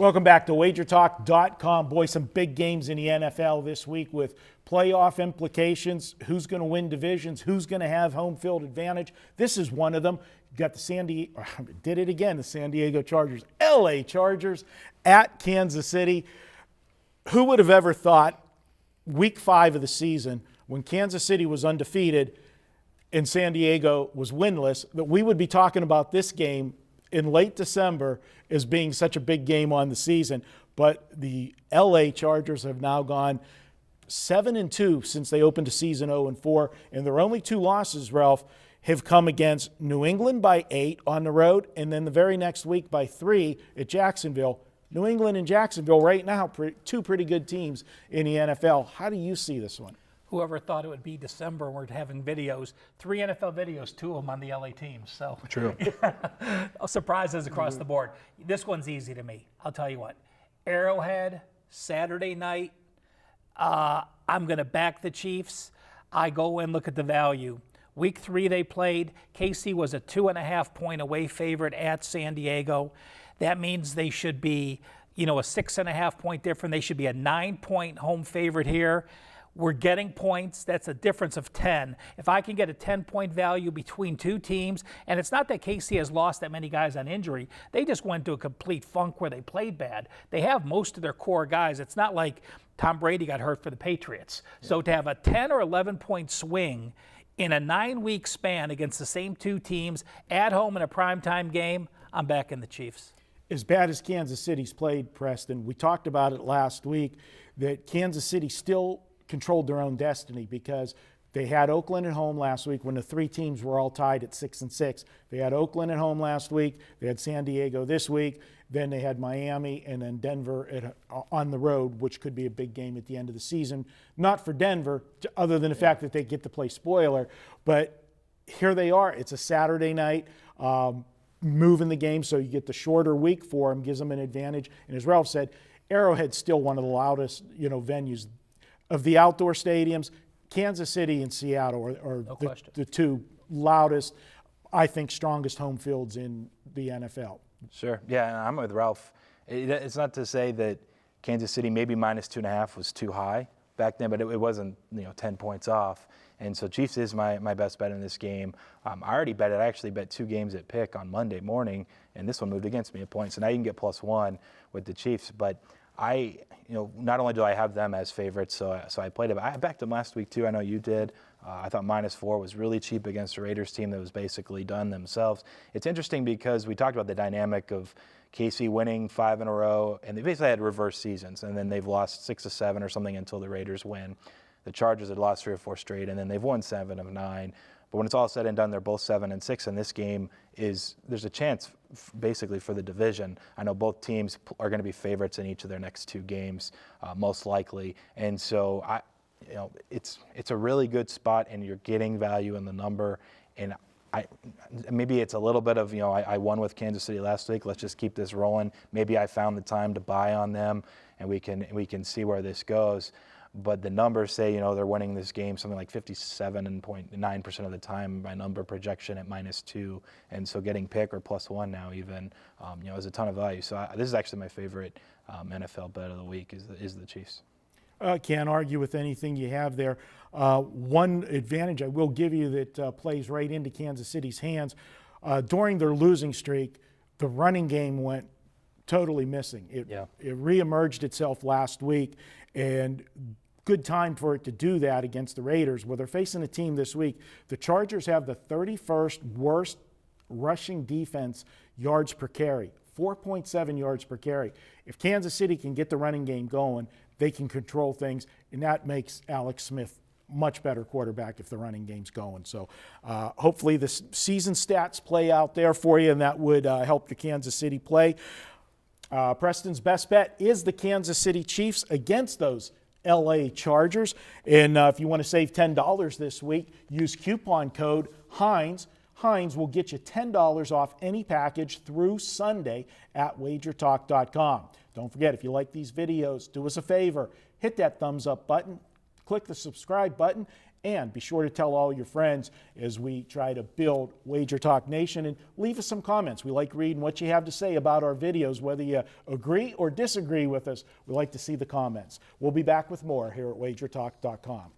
Welcome back to WagerTalk.com. Boy, some big games in the NFL this week with playoff implications. Who's going to win divisions? Who's going to have home field advantage? This is one of them. You got the San Diego Chargers, LA Chargers at Kansas City. Who would have ever thought week 5 of the season, when Kansas City was undefeated and San Diego was winless, that we would be talking about this game in late December as being such a big game on the season. But the LA Chargers have now gone 7-2 since they opened the season 0-4, and their only 2 losses, Ralph, have come against New England by 8 on the road, and then the very next week by 3 at Jacksonville. New England and Jacksonville right now, 2 pretty good teams in the NFL. How do you see this one? Whoever thought it would be December, we're having videos, 3 NFL videos, 2 of them on the LA teams. So true. Surprises across the board. This one's easy to me. I'll tell you what. Arrowhead, Saturday night. I'm going to back the Chiefs. I go and look at the value. Week 3 they played. KC was a 2.5-point away favorite at San Diego. That means they should be, a 6.5-point difference. They should be a 9-point home favorite here. We're getting points. That's a difference of 10. If I can get a 10-point value between 2 teams, and it's not that KC has lost that many guys on injury. They just went to a complete funk where they played bad. They have most of their core guys. It's not like Tom Brady got hurt for the Patriots. Yeah. So to have a 10 or 11-point swing in a 9-week span against the same 2 teams at home in a primetime game, I'm backing the Chiefs. As bad as Kansas City's played, Preston, we talked about it last week, that Kansas City still controlled their own destiny because they had Oakland at home last week when the 3 teams were all tied at 6-6. They had Oakland at home last week. They had San Diego this week. Then they had Miami and then Denver on the road, which could be a big game at the end of the season. Not for Denver, other than the fact that they get to play spoiler. But here they are. It's a Saturday night. Moving the game so you get the shorter week for them, gives them an advantage. And as Ralph said, Arrowhead's still one of the loudest, venues of the outdoor stadiums. Kansas City and Seattle are the 2 loudest, I think, strongest home fields in the NFL. Sure. Yeah, and I'm with Ralph. It's not to say that Kansas City maybe minus 2.5 was too high back then, but it wasn't 10 points off. And so Chiefs is my best bet in this game. I already bet it. I actually bet 2 games at pick on Monday morning, and this one moved against me a point. So now you can get +1 with the Chiefs. But not only do I have them as favorites, so I played it. I backed them last week too. I know you did. I thought -4 was really cheap against a Raiders team that was basically done themselves. It's interesting because we talked about the dynamic of KC winning 5 in a row, and they basically had reverse seasons, and then they've lost 6 of 7 or something until the Raiders win. The Chargers had lost 3 or 4 straight, and then they've won 7 of 9. But when it's all said and done, they're both 7-6, and this game there's a chance basically for the division. I know both teams are going to be favorites in each of their next 2 games, most likely. And so it's a really good spot, and you're getting value in the number. And maybe it's a little bit of, I won with Kansas City last week. Let's just keep this rolling. Maybe I found the time to buy on them, and we can see where this goes. But the numbers say, they're winning this game something like 57.9% of the time by number projection at -2. And so getting pick or +1 now even, is a ton of value. So this is actually my favorite NFL bet of the week is the Chiefs. Can't argue with anything you have there. One advantage I will give you that plays right into Kansas City's hands, during their losing streak, the running game went totally missing. It reemerged itself last week, and good time for it to do that against the Raiders. Well, they're facing a team this week. The Chargers have the 31st worst rushing defense yards per carry, 4.7 yards per carry. If Kansas City can get the running game going, they can control things, and that makes Alex Smith much better quarterback if the running game's going. So hopefully the season stats play out there for you, and that would help the Kansas City play. Preston's best bet is the Kansas City Chiefs against those LA Chargers. And if you want to save $10 this week, use coupon code Hines. Hines will get you $10 off any package through Sunday at WagerTalk.com. Don't forget, if you like these videos, do us a favor. Hit that thumbs up button, click the subscribe button, And be sure to tell all your friends as we try to build Wager Talk Nation, and leave us some comments. We like reading what you have to say about our videos, whether you agree or disagree with us. We like to see the comments. We'll be back with more here at WagerTalk.com.